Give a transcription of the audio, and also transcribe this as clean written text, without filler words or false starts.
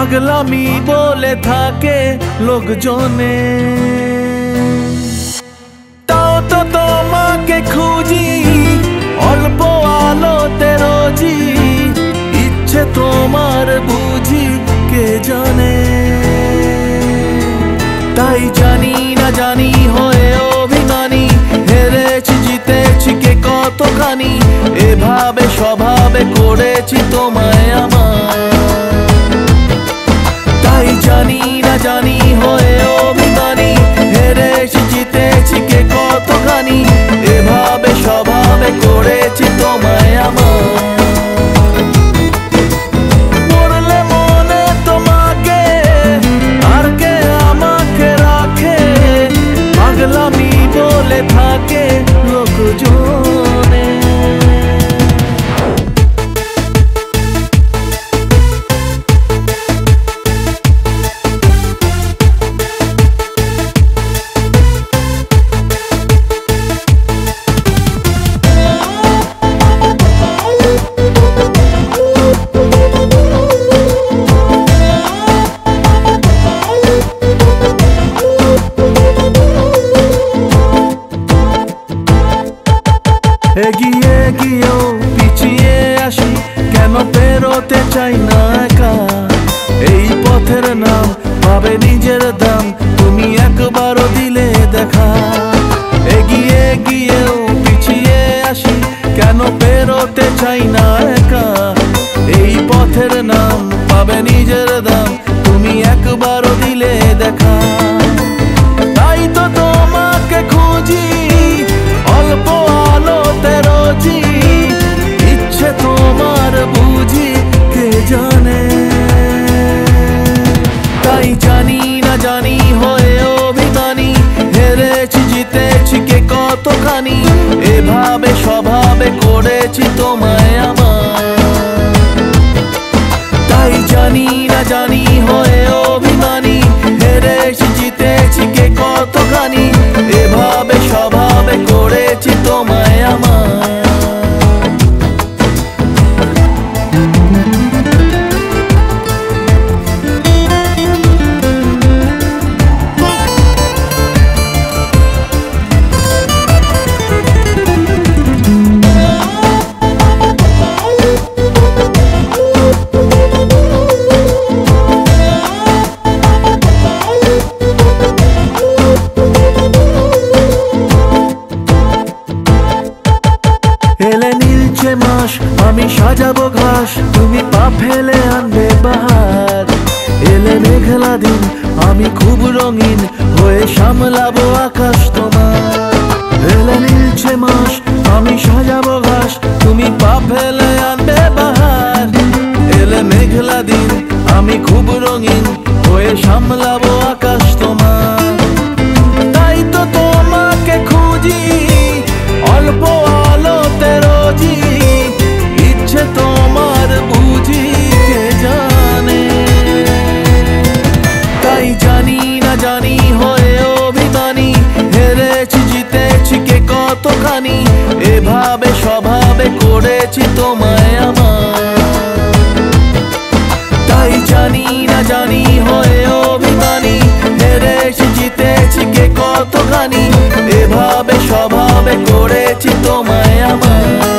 পাগলামি বলে থাকে লোকজনে, তাও তো তোমাকে খুঁজি অল্প আলোতে রোজি, ইচ্ছে তোমার বুঝি কে জানে। তাই জানি না জানি হয়ে অভিমানী, হেরেছি জিতেছি কে কতখানি, এভাবে স্বভাবে করেছি তোমায় আমার। তাই জানি না জানি হয়ে অভিমানী, হেরেছি জিতেছি কে কতখানি, এভাবে স্বভাবে করেছি তোমায় আমার। পড়লে মনে তোমাকে আর কে আমাকে রাখে, পাগলামি বলে থাকে লোকজনে। এগিয়ে গিয়েও পিছিয়ে আসি, কেন পেরোতে চাই না একা। এই পথের নাম পাবে নিজের দাম, তুমি একবারও দিলে দেখা। এগিয়ে গিয়েও পিছিয়ে আসি, কেন পেরোতে চাই না একা। এই পথের নাম পাবে নিজের দাম, তুমি একবারও দিলে দেখা। তাই তো তোমাকে খুঁজি অল্প আলোতে রোজি, ইচ্ছে তোমার বুঝি কে জানে। তাই জানি না জানি হয়ে অভিমানী, হেরেছি জিতেছি কে কতখানি, এভাবে স্বভাবে করেছি তোমায় আমার। তাই জানি না জানি হয়ে অভিমানী, হেরেছি জিতেছি কে কতখানি, এভাবে স্বভাবে করেছি তোমায় আমার। এলে নীলছে মাস আমি সাজাবো ঘাস, তুমি পা ফেলে আনবে বাহার। এলে মেঘলা দিন আমি খুব রঙিন হয়ে সামলাবো আকাশ তোমার। এলে নীলছে মাস আমি সাজাবো ঘাস, তুমি পা ফেলে আনবে বাহার। এলে মেঘলা দিন আমি খুব রঙিন হয়ে সামলাবো আকাশ তোমার। তাই তো তোমাকে খুঁজি অল্প আলোতে রোজি, ইচ্ছে তোমার বুঝি কে জানে। তাই জানি না জানি হয়ে অভিমানী, হেরেছি জিতেছি কে কতখানি, এভাবে স্বভাবে করেছি তোমায় আমার। তাই জানি না জানি হয়ে অভিমানী, হেরেছি জিতেছি কে কতখানি, এভাবে স্বভাবে করেছি তোমায় আমার।